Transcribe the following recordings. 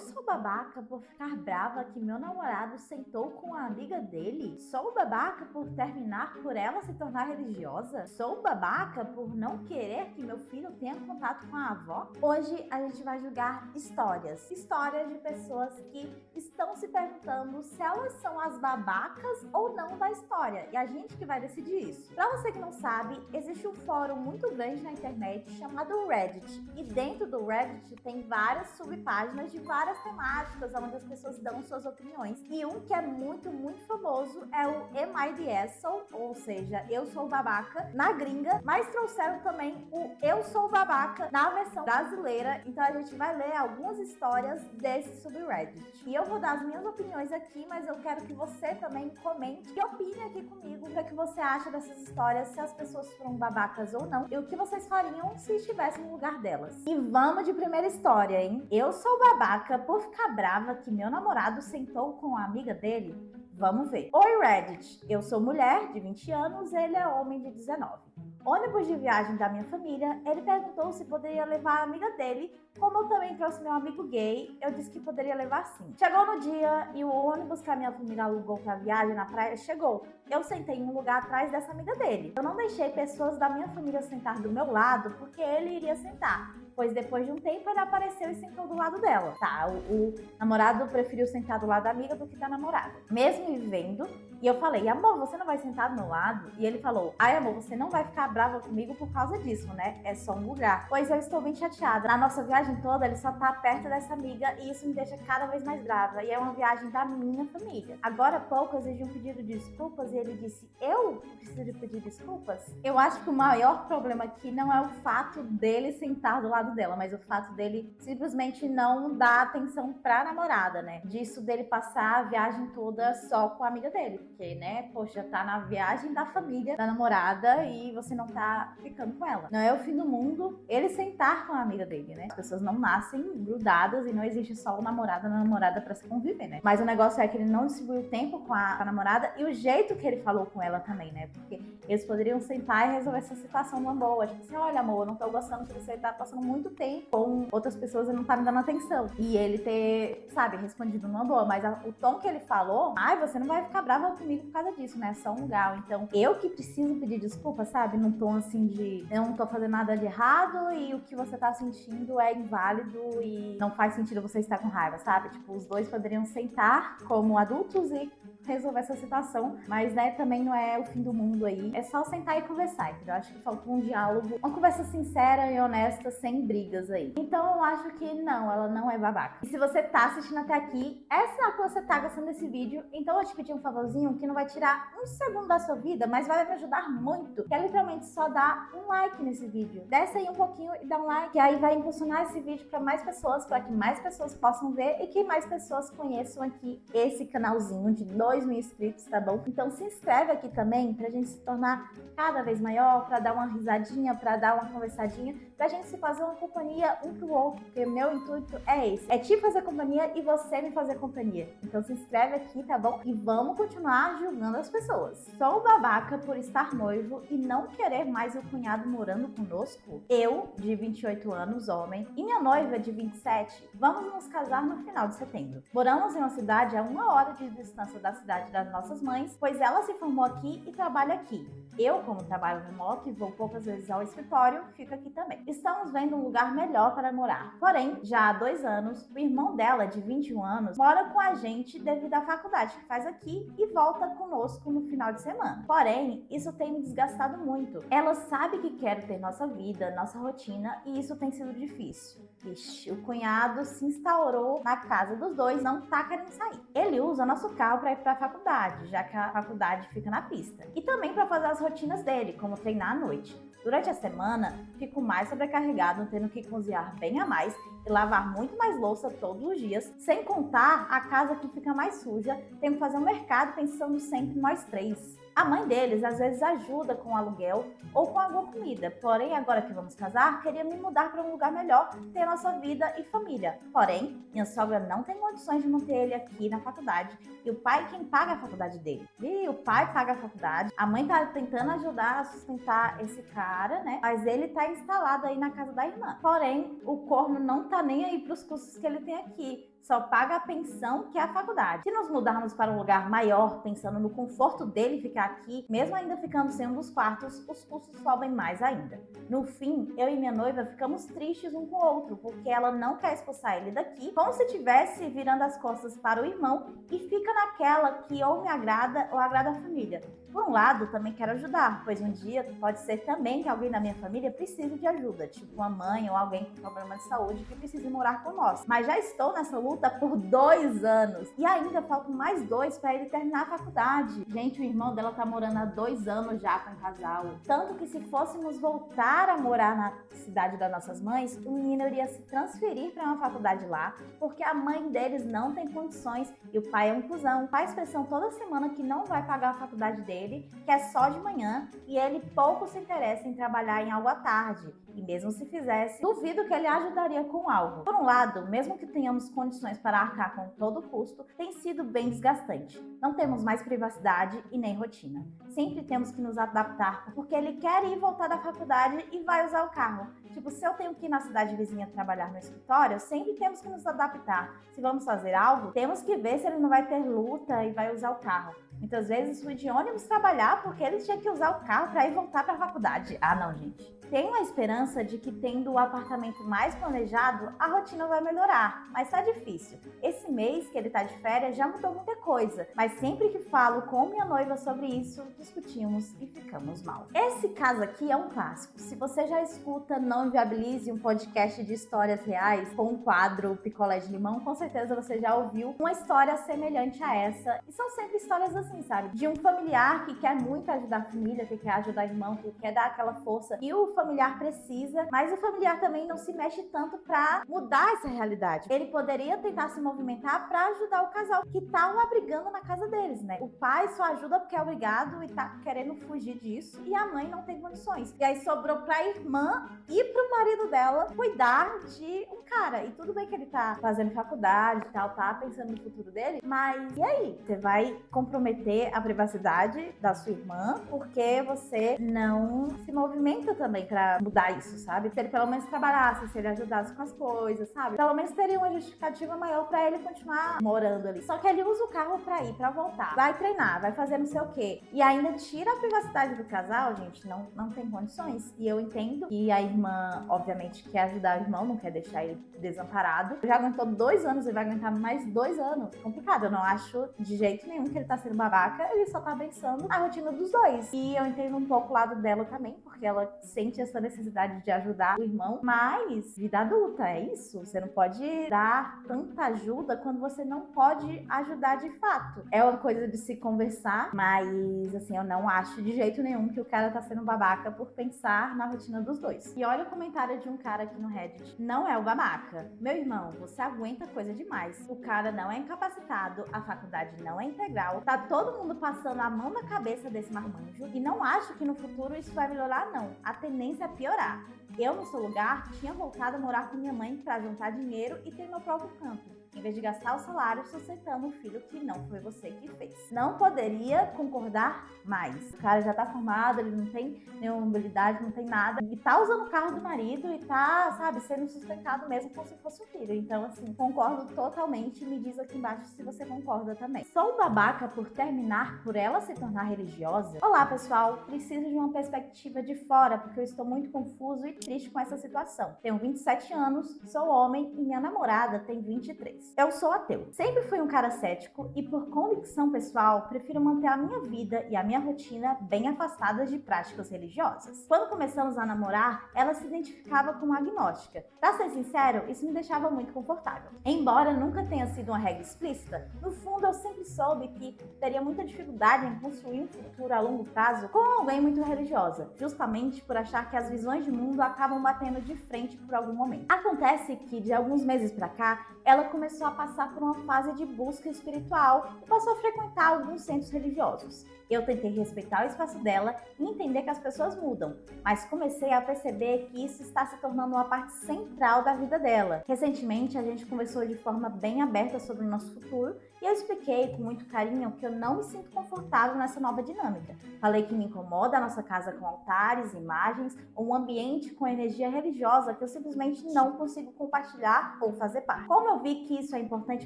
sou babaca por ficar brava que meu namorado sentou com a amiga dele? Sou babaca por terminar por ela se tornar religiosa? Sou babaca por não querer que meu filho tenha contato com a avó? Hoje a gente vai julgar histórias de pessoas que estão se perguntando se elas são as babacas ou não da história, e a gente que vai decidir isso. Pra você que não sabe, existe um fórum muito grande na internet chamado Reddit, e dentro do Reddit tem várias subpáginas de várias temáticas onde as pessoas dão suas opiniões, e um que é muito famoso é o Am I the Asshole, ou seja, eu sou babaca na gringa, mas trouxeram também o Eu Sou Babaca na versão brasileira. Então a gente vai ler algumas histórias desse subreddit. E eu vou dar as minhas opiniões aqui, mas eu quero que você também comente e opine aqui comigo o que você acha dessas histórias, se as pessoas foram babacas ou não, e o que vocês fariam se estivessem no lugar delas. E vamos de primeira história, hein? Eu sou babaca por ficar brava que meu namorado sentou com a amiga dele? Vamos ver. Oi, Reddit. Eu sou mulher de 20 anos, ele é homem de 19. Ônibus de viagem da minha família, ele perguntou se poderia levar a amiga dele. Como eu também trouxe meu amigo gay, eu disse que poderia levar sim. Chegou no dia e o ônibus que a minha família alugou pra viagem na praia chegou. Eu sentei em um lugar atrás dessa amiga dele. Eu não deixei pessoas da minha família sentar do meu lado porque ele iria sentar, pois depois de um tempo ele apareceu e sentou do lado dela. Tá, o namorado preferiu sentar do lado da amiga do que da namorada, mesmo me vendo. E eu falei, amor, você não vai sentar do meu lado? E ele falou, ai amor, você não vai ficar brava comigo por causa disso, né? É só um lugar. Pois eu estou bem chateada. Na nossa viagem toda, ele só tá perto dessa amiga e isso me deixa cada vez mais brava. E é uma viagem da minha família. Agora há pouco eu exigi um pedido de desculpas e ele disse, eu preciso de pedir desculpas? Eu acho que o maior problema aqui não é o fato dele sentar do lado dela, mas o fato dele simplesmente não dar atenção pra namorada, né? Disso dele passar a viagem toda só com a amiga dele. Porque, né, poxa, tá na viagem da família da namorada e você não tá ficando com ela. Não é o fim do mundo ele sentar com a amiga dele, né? As pessoas não nascem grudadas e não existe só o namorado ou a namorada pra se conviver, né? Mas o negócio é que ele não distribuiu tempo com a namorada e o jeito que ele falou com ela também, né? Porque eles poderiam sentar e resolver essa situação numa boa. Tipo assim, olha amor, eu não tô gostando que você tá passando muito tempo com outras pessoas e não tá me dando atenção. E ele ter, sabe, respondido numa boa. Mas o tom que ele falou, ai, você não vai ficar brava comigo por causa disso, né? É só um lugar. Então, eu que preciso pedir desculpa, sabe? Num tom assim de eu não tô fazendo nada de errado e o que você tá sentindo é inválido e não faz sentido você estar com raiva, sabe? Tipo, os dois poderiam sentar como adultos e resolver essa situação, mas, né, também não é o fim do mundo aí. É só sentar e conversar, entendeu? Acho que faltou um diálogo, uma conversa sincera e honesta, sem brigas aí. Então, eu acho que não, ela não é babaca. E se você tá assistindo até aqui, é sinal que você tá gostando desse vídeo, então eu te pedi um favorzinho que não vai tirar um segundo da sua vida, mas vai me ajudar muito, que é literalmente só dar um like nesse vídeo. Desce aí um pouquinho e dá um like, que aí vai impulsionar esse vídeo para mais pessoas, para que mais pessoas possam ver e que mais pessoas conheçam aqui esse canalzinho de 2.000 inscritos, tá bom? Então se inscreve aqui também pra gente se tornar cada vez maior, pra dar uma risadinha, pra dar uma conversadinha, pra gente se fazer uma companhia um pro outro, porque meu intuito é esse, é te fazer companhia e você me fazer companhia. Então se inscreve aqui, tá bom? E vamos continuar julgando as pessoas. Sou babaca por estar noivo e não querer mais o cunhado morando conosco? Eu, de 28 anos, homem, e minha noiva, de 27, vamos nos casar no final de setembro. Moramos em uma cidade a 1 hora de distância da cidade das nossas mães, pois ela se formou aqui e trabalha aqui. Eu, como trabalho remoto e vou poucas vezes ao escritório, fico aqui também. Estamos vendo um lugar melhor para morar. Porém, já há 2 anos, o irmão dela, de 21 anos, mora com a gente devido à faculdade que faz aqui e volta conosco no final de semana. Porém, isso tem me desgastado muito. Ela sabe que quero ter nossa vida, nossa rotina, e isso tem sido difícil. Ixi, o cunhado se instaurou na casa dos dois, não tá querendo sair. Ele usa nosso carro para ir para a faculdade, já que a faculdade fica na pista. E também para fazer as rotinas dele, como treinar à noite. Durante a semana, fico mais sobrecarregado, tendo que cozinhar bem a mais e lavar muito mais louça todos os dias, sem contar a casa que fica mais suja, tendo que fazer um mercado pensando sempre nós três. A mãe deles às vezes ajuda com o aluguel ou com alguma comida, porém agora que vamos casar, queria me mudar para um lugar melhor, ter nossa vida e família. Porém, minha sogra não tem condições de manter ele aqui na faculdade e o pai é quem paga a faculdade dele. E o pai paga a faculdade, a mãe tá tentando ajudar a sustentar esse cara, né? Mas ele tá instalado aí na casa da irmã. Porém, o corno não tá nem aí pros custos que ele tem aqui. só paga a pensão que é a faculdade. Se nos mudarmos para um lugar maior, pensando no conforto dele ficar aqui, mesmo ainda ficando sem um dos quartos, os custos sobem mais ainda. No fim, eu e minha noiva ficamos tristes um com o outro, porque ela não quer expulsar ele daqui, como se estivesse virando as costas para o irmão, e fica naquela que ou me agrada ou agrada a família. Por um lado, também quero ajudar, pois um dia pode ser também que alguém da minha família precise de ajuda, tipo uma mãe ou alguém com problema de saúde que precise morar com nós. Mas já estou nessa luta por 2 anos e ainda faltam mais 2 para ele terminar a faculdade. Gente, o irmão dela tá morando há 2 anos já com o casal. Tanto que se fôssemos voltar a morar na cidade das nossas mães, o menino iria se transferir para uma faculdade lá, porque a mãe deles não tem condições e o pai é um cuzão. Faz pressão toda semana que não vai pagar a faculdade dele, que é só de manhã, e ele pouco se interessa em trabalhar em algo à tarde. E mesmo se fizesse, duvido que ele ajudaria com algo. Por um lado, mesmo que tenhamos condições para arcar com todo o custo, tem sido bem desgastante. Não temos mais privacidade e nem rotina. Sempre temos que nos adaptar, porque ele quer ir voltar da faculdade e vai usar o carro. Tipo, se eu tenho que ir na cidade vizinha trabalhar no escritório, sempre temos que nos adaptar. Se vamos fazer algo, temos que ver se ele não vai ter luta e vai usar o carro. Muitas vezes fui de ônibus trabalhar porque ele tinha que usar o carro para ir voltar para a faculdade. Ah, não, gente. Tenho a esperança de que, tendo o apartamento mais planejado, a rotina vai melhorar, mas tá difícil. Esse mês que ele tá de férias já mudou muita coisa, mas sempre que falo com minha noiva sobre isso, discutimos e ficamos mal. Esse caso aqui é um clássico. Se você já escuta Não Inviabilize, um podcast de histórias reais com o quadro Picolé de Limão, com certeza você já ouviu uma história semelhante a essa. E são sempre histórias assim, sabe? De um familiar que quer muito ajudar a família, que quer ajudar o irmão, que quer dar aquela força. E o familiar precisa, mas o familiar também não se mexe tanto pra mudar essa realidade. Ele poderia tentar se movimentar pra ajudar o casal que tá lá brigando na casa deles, né? O pai só ajuda porque é obrigado e tá querendo fugir disso, e a mãe não tem condições. E aí sobrou pra irmã e pro marido dela cuidar de um cara. E tudo bem que ele tá fazendo faculdade e tal, tá pensando no futuro dele, mas e aí? Você vai comprometer a privacidade da sua irmã porque você não se movimenta também pra mudar isso, sabe? Se ele pelo menos trabalhasse, se ele ajudasse com as coisas, sabe? Pelo menos teria uma justificativa maior pra ele continuar morando ali. Só que ele usa o carro pra ir, pra voltar. Vai treinar, vai fazer não sei o quê. E ainda tira a privacidade do casal, gente, não tem condições. E eu entendo que a irmã, obviamente, quer ajudar o irmão, não quer deixar ele desamparado. Já aguentou 2 anos e vai aguentar mais 2 anos. Complicado, eu não acho de jeito nenhum que ele tá sendo babaca, ele só tá abençoando a rotina dos dois. E eu entendo um pouco o lado dela também, porque ela sente essa necessidade de ajudar o irmão, mas vida adulta, é isso. Você não pode dar tanta ajuda quando você não pode ajudar de fato. É uma coisa de se conversar, mas assim, eu não acho de jeito nenhum que o cara tá sendo babaca por pensar na rotina dos dois. E olha o comentário de um cara aqui no Reddit. Não é o babaca. Meu irmão, você aguenta coisa demais. O cara não é incapacitado, a faculdade não é integral, tá todo mundo passando a mão na cabeça desse marmanjo e não acho que no futuro isso vai melhorar, não. A tendência é piorar. Eu, no seu lugar, tinha voltado a morar com minha mãe para juntar dinheiro e ter meu próprio canto, em vez de gastar o salário sustentando um filho que não foi você que fez. Não poderia concordar mais. O cara já tá formado, ele não tem nenhuma habilidade, não tem nada. E tá usando o carro do marido e tá, sabe, sendo sustentado mesmo como se fosse um filho. Então, assim, concordo totalmente. Me diz aqui embaixo se você concorda também. Sou babaca por terminar por ela se tornar religiosa? Olá, pessoal. Preciso de uma perspectiva de fora, porque eu estou muito confuso e triste com essa situação. Tenho 27 anos, sou homem e minha namorada tem 23. Eu sou ateu. Sempre fui um cara cético e, por convicção pessoal, prefiro manter a minha vida e a minha rotina bem afastadas de práticas religiosas. Quando começamos a namorar, ela se identificava como agnóstica. Pra ser sincero, isso me deixava muito confortável. Embora nunca tenha sido uma regra explícita, no fundo eu sempre soube que teria muita dificuldade em construir um futuro a longo prazo com alguém muito religiosa, justamente por achar que as visões de mundo acabam batendo de frente por algum momento. Acontece que, de alguns meses pra cá, ela começou a passar por uma fase de busca espiritual e passou a frequentar alguns centros religiosos. Eu tentei respeitar o espaço dela e entender que as pessoas mudam, mas comecei a perceber que isso está se tornando uma parte central da vida dela. Recentemente, a gente conversou de forma bem aberta sobre o nosso futuro e eu expliquei com muito carinho que eu não me sinto confortável nessa nova dinâmica. Falei que me incomoda a nossa casa com altares, imagens ou um ambiente com energia religiosa que eu simplesmente não consigo compartilhar ou fazer parte. Como eu vi que isso é importante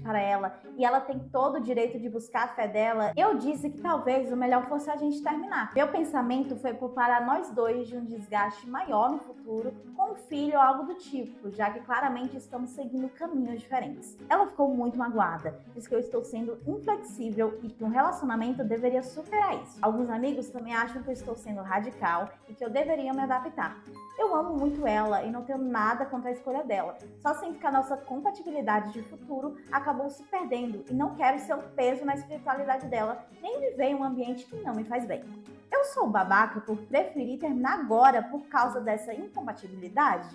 para ela e ela tem todo o direito de buscar a fé dela, eu disse que talvez o melhor fosse a gente terminar. Meu pensamento foi poupar nós dois de um desgaste maior no futuro com um filho ou algo do tipo, já que claramente estamos seguindo caminhos diferentes. Ela ficou muito magoada, diz que eu estou sendo inflexível e que um relacionamento deveria superar isso. Alguns amigos também acham que eu estou sendo radical e que eu deveria me adaptar. Eu amo muito ela e não tenho nada contra a escolha dela. Só sinto que a nossa compatibilidade de futuro acabou se perdendo e não quero ser um peso na espiritualidade dela, nem viver em um ambiente que não me faz bem. Eu sou babaca por preferir terminar agora por causa dessa incompatibilidade?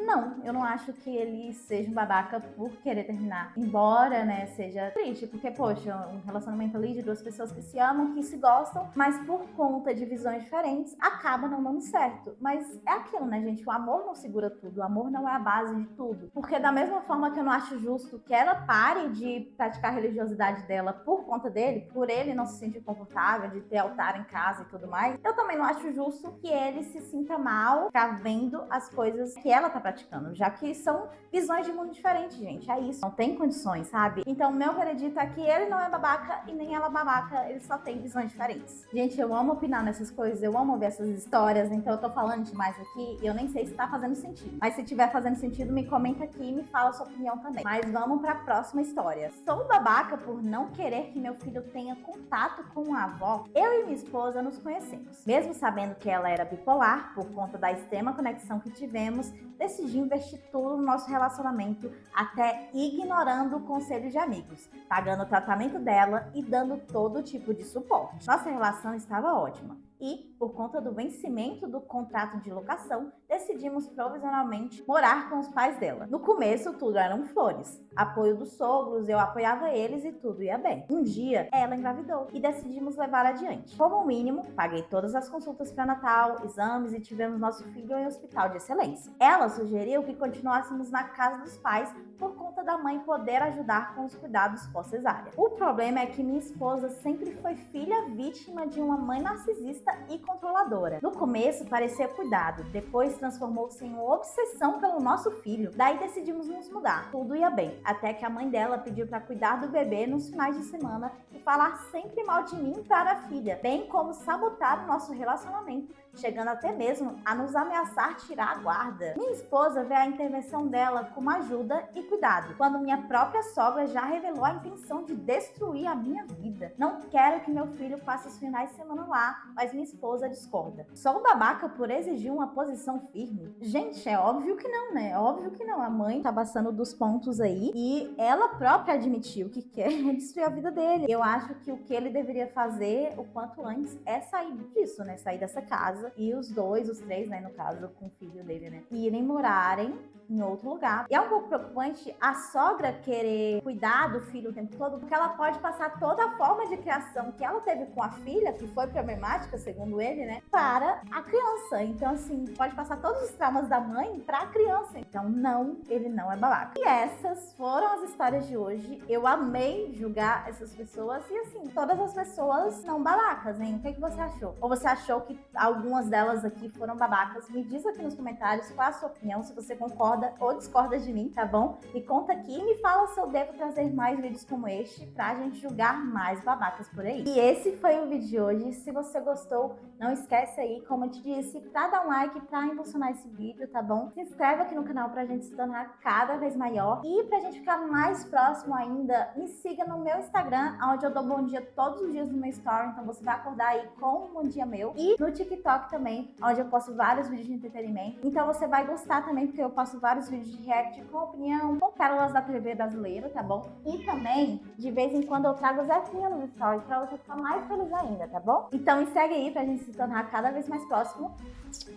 Não, eu não acho que ele seja um babaca por querer terminar. Embora, né, seja triste, porque, poxa, um relacionamento ali de duas pessoas que se amam, que se gostam, mas por conta de visões diferentes, acaba não dando certo. Mas é aquilo, né, gente? O amor não segura tudo, o amor não é a base de tudo. Porque da mesma forma que eu não acho justo que ela pare de praticar a religiosidade dela por conta dele, por ele não se sentir confortável de ter altar em casa e tudo mais, eu também não acho justo que ele se sinta mal ficar vendo as coisas que ela tá praticando, já que são visões de mundo diferentes, gente. É isso, não tem condições, sabe? Então, meu veredito é que ele não é babaca e nem ela é babaca, eles só têm visões diferentes. Gente, eu amo opinar nessas coisas, eu amo ver essas histórias, então eu tô falando demais aqui e eu nem sei se tá fazendo sentido. Mas se tiver fazendo sentido, me comenta aqui e me fala a sua opinião também. Mas vamos pra próxima história. Sou babaca por não querer que meu filho tenha contato com a avó. Eu e minha esposa nos conhecemos. Mesmo sabendo que ela era bipolar, por conta da extrema conexão que tivemos, decidi investir tudo no nosso relacionamento, até ignorando o conselho de amigos, pagando o tratamento dela e dando todo tipo de suporte. Nossa relação estava ótima. E, por conta do vencimento do contrato de locação, decidimos provisionalmente morar com os pais dela. No começo, tudo eram flores. Apoio dos sogros, eu apoiava eles e tudo ia bem. Um dia, ela engravidou e decidimos levar adiante. Como mínimo, paguei todas as consultas pré-natal, exames e tivemos nosso filho em hospital de excelência. Ela sugeriu que continuássemos na casa dos pais por conta da mãe poder ajudar com os cuidados pós-cesárea. O problema é que minha esposa sempre foi filha vítima de uma mãe narcisista e controladora. No começo parecia cuidado, depois transformou-se em uma obsessão pelo nosso filho. Daí decidimos nos mudar. Tudo ia bem, até que a mãe dela pediu para cuidar do bebê nos finais de semana e falar sempre mal de mim para a filha, bem como sabotar o nosso relacionamento, chegando até mesmo a nos ameaçar tirar a guarda. Minha esposa vê a intervenção dela como ajuda e cuidado, quando minha própria sogra já revelou a intenção de destruir a minha vida. Não quero que meu filho passe os finais de semana lá, mas minha esposa discorda. Sou babaca por exigir uma posição firme? Gente, é óbvio que não, né? É óbvio que não. A mãe tá passando dos pontos aí e ela própria admitiu que quer destruir a vida dele. Eu acho que o que ele deveria fazer o quanto antes é sair disso, né? Sair dessa casa e os dois, os três, né? No caso, com o filho dele, né? Irem morarem em outro lugar. E é um pouco preocupante a sogra querer cuidar do filho o tempo todo, porque ela pode passar toda a forma de criação que ela teve com a filha, que foi problemática, segundo ele, né, para a criança. Então, assim, pode passar todos os traumas da mãe para a criança. Então, não, ele não é babaca. E essas foram as histórias de hoje. Eu amei julgar essas pessoas e, assim, todas as pessoas são babacas, hein? O que você achou? Ou você achou que algumas delas aqui foram babacas? Me diz aqui nos comentários qual a sua opinião, se você concorda ou discorda de mim, tá bom? Me conta aqui e me fala se eu devo trazer mais vídeos como este pra gente julgar mais babacas por aí. E esse foi o vídeo de hoje. Se você gostou, não esquece aí, como eu te disse, pra dar um like, pra impulsionar esse vídeo, tá bom? Se inscreve aqui no canal pra gente se tornar cada vez maior. E pra gente ficar mais próximo ainda, me siga no meu Instagram, onde eu dou bom dia todos os dias no meu story. Então você vai acordar aí com um bom dia meu. E no TikTok também, onde eu posto vários vídeos de entretenimento. Então você vai gostar também, porque eu posto vários vídeos de react com opinião, com pérolas da TV brasileira, tá bom? E também, de vez em quando, eu trago Zefinha nos stories pra você ficar mais feliz ainda, tá bom? Então me segue aí pra gente se tornar cada vez mais próximo.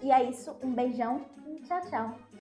E é isso, um beijão e tchau, tchau!